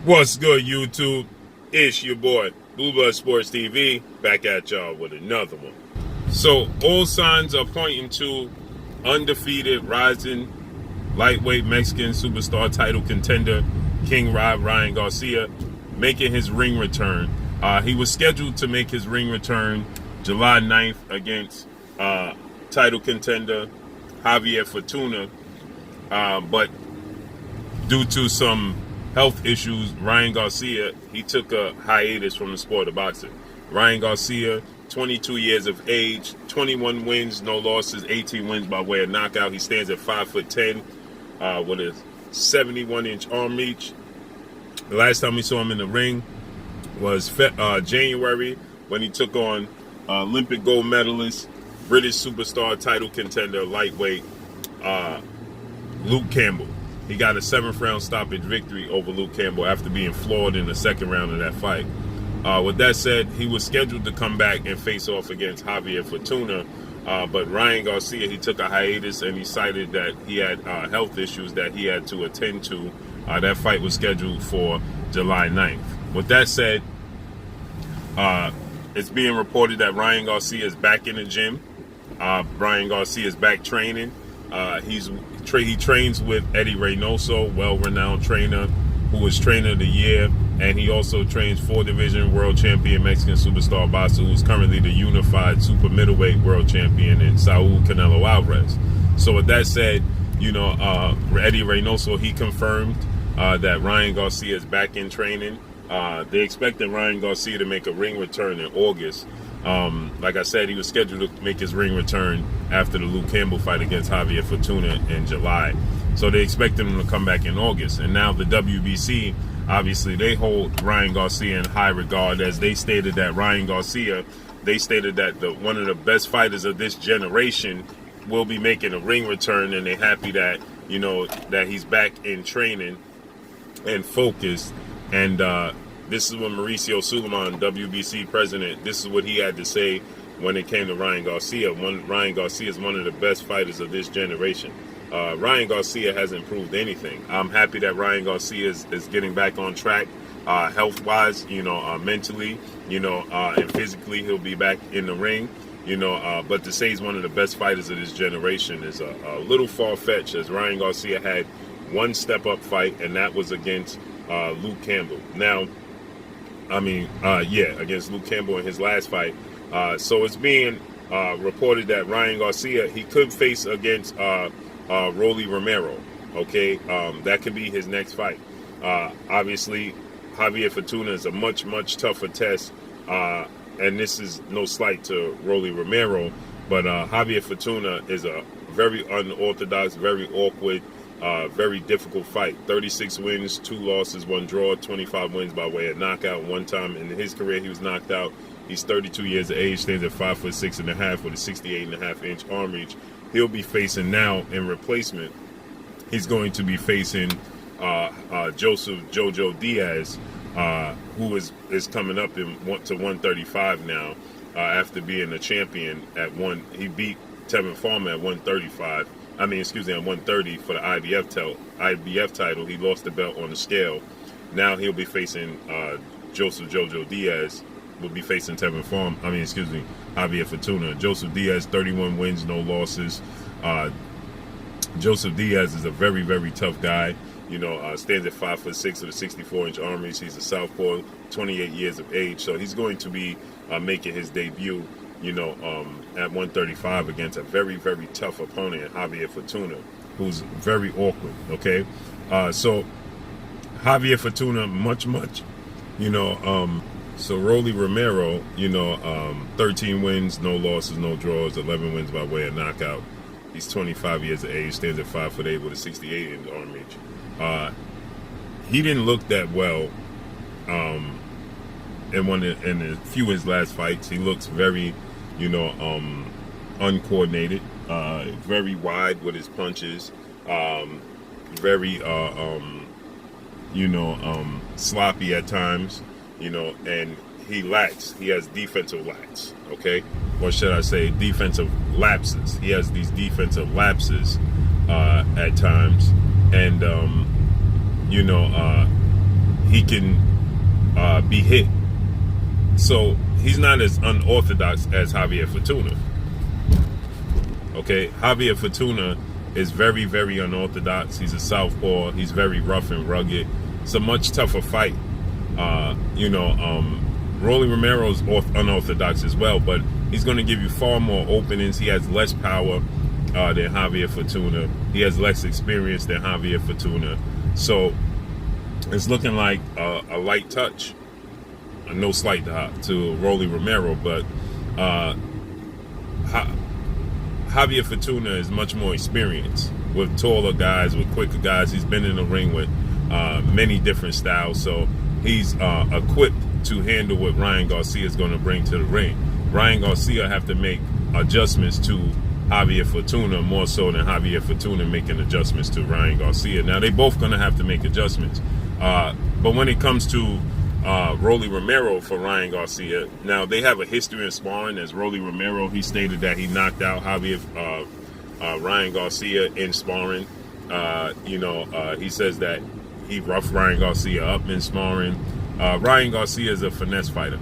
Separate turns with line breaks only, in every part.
What's good, YouTube? It's your boy, Blue Blood Sports TV, back at y'all with another one. So, all signs are pointing to undefeated, rising, lightweight Mexican superstar title contender, King Ryan Garcia, making his ring return. He was scheduled to make his ring return July 9th against title contender Javier Fortuna, but due to some health issues, Ryan Garcia, he took a hiatus from the sport of boxing. Ryan Garcia, 22 years of age, 21 wins, no losses, 18 wins by way of knockout. He stands at 5'10", with a 71-inch arm reach. The last time we saw him in the ring was January, when he took on Olympic gold medalist, British superstar title contender, lightweight, Luke Campbell. He got a 7th round stoppage victory over Luke Campbell after being floored in the 2nd round of that fight. With that said, he was scheduled to come back and face off against Javier Fortuna, but Ryan Garcia, he took a hiatus and he cited that he had health issues that he had to attend to. That fight was scheduled for July 9th. With that said, it's being reported that Ryan Garcia is back in the gym. Ryan Garcia is back training. He trains with EDDY REYNOSO, well-renowned trainer, who was trainer of the year, and he also trains 4-division world champion Mexican superstar boxer, who's currently the unified super middleweight world champion in Saul Canelo Alvarez. So with that said, EDDY REYNOSO, he confirmed that Ryan Garcia is back in training. They expected Ryan Garcia to make a ring return in August. Like I said, he was scheduled to make his ring return after the Luke Campbell fight against Javier Fortuna in July. So they expected him to come back in August. And now the WBC, obviously, they hold Ryan Garcia in high regard, as they stated that Ryan Garcia, they stated that one of the best fighters of this generation will be making a ring return, and they're happy that, that he's back in training and focused. And this is what MAURICIO SULAIMAN, WBC president, this is what he had to say when it came to Ryan Garcia. Ryan Garcia is one of the best fighters of this generation. Ryan Garcia hasn't proved anything. I'm happy that Ryan Garcia is getting back on track, health-wise, mentally, and physically. He'll be back in the ring, but to say he's one of the best fighters of this generation is a little far-fetched, as Ryan Garcia had one step-up fight, and that was against Luke Campbell. Now, against Luke Campbell in his last fight. So it's being reported that Ryan Garcia, he could face against Rolly Romero. Okay, that could be his next fight. Obviously, Javier Fortuna is a much, much tougher test, and this is no slight to Rolly Romero, but Javier Fortuna is a very unorthodox, very awkward, very difficult fight. 36 wins, 2 losses, 1 draw, 25 wins by way of knockout. One time in his career he was knocked out. He's 32 years of age, stands at 5'6.5" with a 68.5-inch arm reach. He'll be facing now in replacement. He's going to be facing Joseph Jojo Diaz, who is coming up to 135 now, after being a champion at He beat Tevin Farmer at 135. At 130 for the IBF title. He lost the belt on the scale. Now he'll be facing Joseph Jojo Diaz. Will be facing Javier Fortuna. Joseph Diaz, 31 wins, no losses. Joseph Diaz is a very, very tough guy. Stands at 5'6" with a 64-inch arm reach. He's a southpaw, 28 years of age. So he's going to be making his debut, at 135 against a very, very tough opponent, Javier Fortuna, who's very awkward. Okay, so Javier Fortuna, much, so Rolly Romero, 13 wins, no losses, no draws, 11 wins by way of knockout. He's 25 years of age, stands at 5'8" with a 68-inch arm reach. He didn't look that well in a few of his last fights. He looks very, uncoordinated, very wide with his punches, very, sloppy at times, and he lacks. He has defensive lacks, okay? Or should I say defensive lapses. He has these defensive lapses at times, and, he can be hit. So he's not as unorthodox as Javier Fortuna. Okay, Javier Fortuna is very, very unorthodox. He's a southpaw. He's very rough and rugged. It's a much tougher fight. Rolly Romero's unorthodox as well, but he's going to give you far more openings. He has less power than Javier Fortuna. He has less experience than Javier Fortuna. So it's looking like a light touch. No slight to Rolly Romero, but Javier Fortuna is much more experienced with taller guys, with quicker guys. He's been in the ring with many different styles, so he's equipped to handle what Ryan Garcia is going to bring to the ring. Ryan Garcia have to make adjustments to Javier Fortuna more so than Javier Fortuna making adjustments to Ryan Garcia. Now, they both going to have to make adjustments. But when it comes to Rolly Romero for Ryan Garcia, now they have a history of sparring. As Rolly Romero, he stated that he knocked out Ryan Garcia in sparring. He says that he roughed Ryan Garcia up in sparring. Ryan Garcia is a finesse fighter.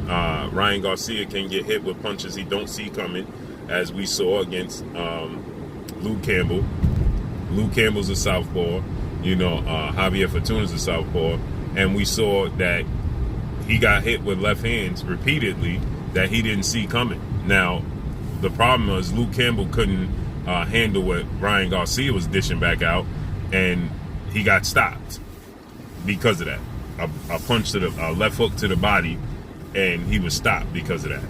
Ryan Garcia can get hit with punches he don't see coming, as we saw against Luke Campbell. Luke Campbell's a southpaw. Javier Fortuna's a southpaw. And we saw that he got hit with left hands repeatedly that he didn't see coming. Now, the problem was Luke Campbell couldn't handle what Ryan Garcia was dishing back out, and he got stopped because of that. A punch to the left hook to the body, and he was stopped because of that.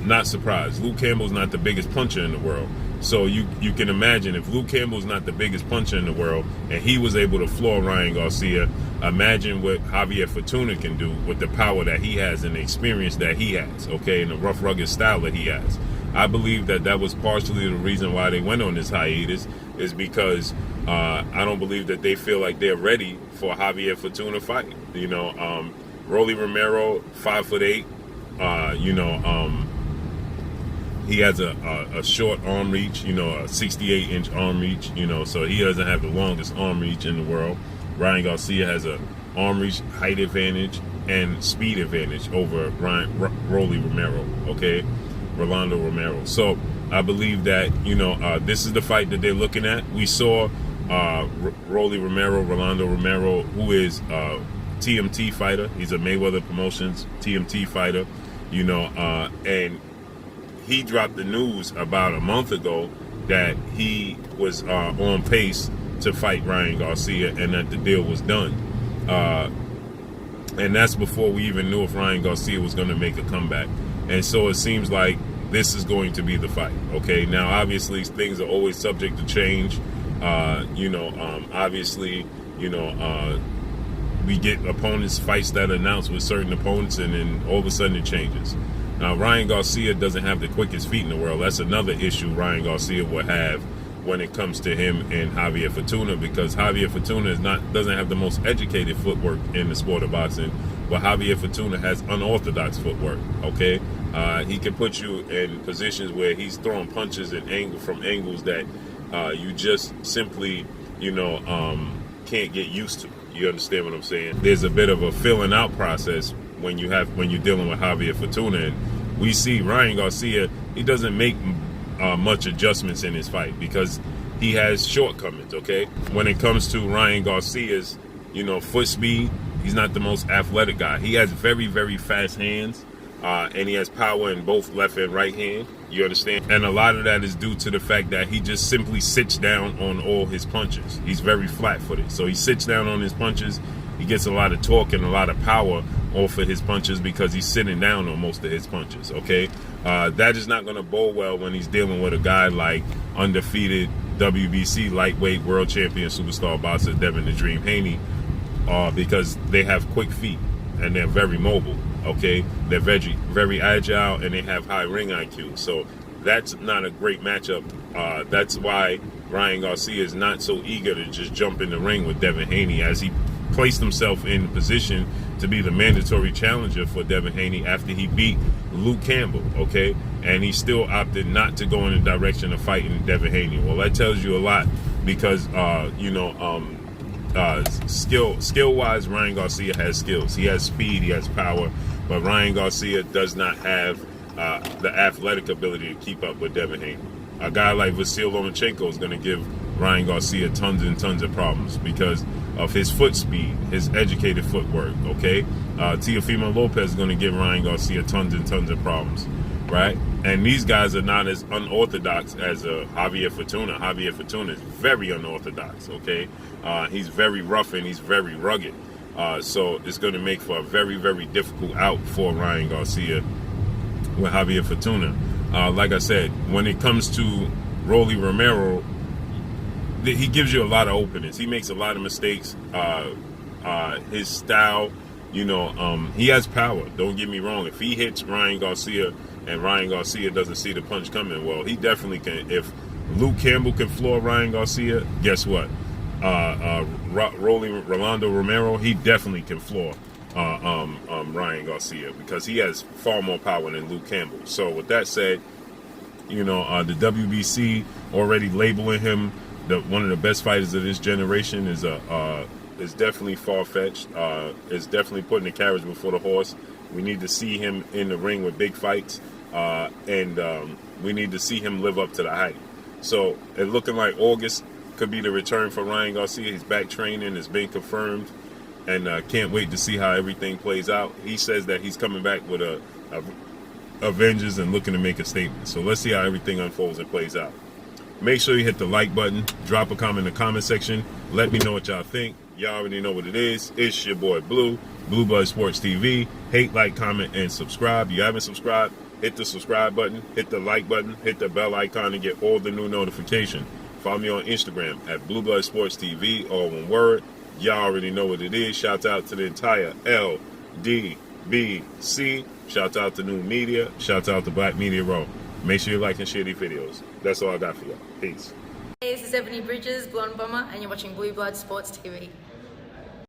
Not surprised. Luke Campbell's not the biggest puncher in the world. So you can imagine, if Luke Campbell's not the biggest puncher in the world and he was able to floor Ryan Garcia, imagine what Javier Fortuna can do with the power that he has and the experience that he has, okay, and the rough, rugged style that he has. I believe that was partially the reason why they went on this hiatus, is because I don't believe that they feel like they're ready for Javier Fortuna fight. Rolly Romero, 5'8", he has a short arm reach, a 68-inch arm reach, so he doesn't have the longest arm reach in the world. Ryan Garcia has a arm reach, height advantage, and speed advantage over Rolly Romero, okay? Rolando Romero. So I believe that, this is the fight that they're looking at. We saw Rolly Romero, Rolando Romero, who is a TMT fighter. He's a Mayweather Promotions TMT fighter, and he dropped the news about a month ago that he was on pace to fight Ryan Garcia and that the deal was done. And that's before we even knew if Ryan Garcia was going to make a comeback. And so it seems like this is going to be the fight. Okay, now obviously things are always subject to change. We get opponents, fights that are announced with certain opponents, and then all of a sudden it changes. Now, Ryan Garcia doesn't have the quickest feet in the world. That's another issue Ryan Garcia will have when it comes to him and Javier Fortuna, because Javier Fortuna doesn't have the most educated footwork in the sport of boxing, but Javier Fortuna has unorthodox footwork, okay? He can put you in positions where he's throwing punches from angles that you just simply, can't get used to. You understand what I'm saying? There's a bit of a filling out process when you're dealing with Javier Fortuna, and we see Ryan Garcia, he doesn't make much adjustments in his fight because he has shortcomings, okay? When it comes to Ryan Garcia's, foot speed, he's not the most athletic guy. He has very, very fast hands, and he has power in both left and right hand. You understand? And a lot of that is due to the fact that he just simply sits down on all his punches. He's very flat-footed. So he sits down on his punches. He gets a lot of torque and a lot of power off of his punches because he's sitting down on most of his punches, okay? That is not going to bode well when he's dealing with a guy like undefeated WBC lightweight world champion superstar boxer Devin the Dream Haney, because they have quick feet and they're very mobile, okay? They're very agile and they have high ring IQ. So that's not a great matchup. That's why Ryan Garcia is not so eager to just jump in the ring with Devin Haney, as he placed himself in position to be the mandatory challenger for Devin Haney after he beat Luke Campbell, okay? And he still opted not to go in the direction of fighting Devin Haney. Well, that tells you a lot because, skill wise, Ryan Garcia has skills. He has speed, he has power, but Ryan Garcia does not have the athletic ability to keep up with Devin Haney. A guy like Vasyl Lomachenko is going to give Ryan Garcia tons and tons of problems because of his foot speed, his educated footwork. Okay, Teofimo Lopez is going to give Ryan Garcia tons and tons of problems, right? And these guys are not as unorthodox as Javier Fortuna. Javier Fortuna is very unorthodox. Okay, he's very rough and he's very rugged. So it's going to make for a very, very difficult out for Ryan Garcia with Javier Fortuna. Like I said, when it comes to Rolly Romero, he gives you a lot of openings. He makes a lot of mistakes. His style, he has power. Don't get me wrong. If he hits Ryan Garcia and Ryan Garcia doesn't see the punch coming, well, he definitely can. If Luke Campbell can floor Ryan Garcia, guess what? Rolando Romero, he definitely can floor Ryan Garcia because he has far more power than Luke Campbell. So with that said, the WBC already labeling him one of the best fighters of this generation is definitely far-fetched. It's definitely putting the carriage before the horse. We need to see him in the ring with big fights, and we need to see him live up to the hype. So it's looking like August could be the return for Ryan Garcia. He's back training. It's been confirmed. And can't wait to see how everything plays out. He says that he's coming back with a vengeance and looking to make a statement. So let's see how everything unfolds and plays out. Make sure you hit the like button. Drop a comment in the comment section. Let me know what y'all think. Y'all already know what it is. It's your boy Blue, Blue Blood Sports TV. Hate, like, comment, and subscribe. If you haven't subscribed, hit the subscribe button, hit the like button, hit the bell icon to get all the new notifications. Follow me on Instagram at Blue Blood Sports TV, all one word. Y'all already know what it is. Shout out to the entire LDBC. Shout out to New Media. Shout out to Black Media Row. Make sure you like and share these videos. That's all I got for y'all. Peace.
Hey, this is Ebony Bridges, Blonde Bomber, and you're watching Blue Blood Sports TV.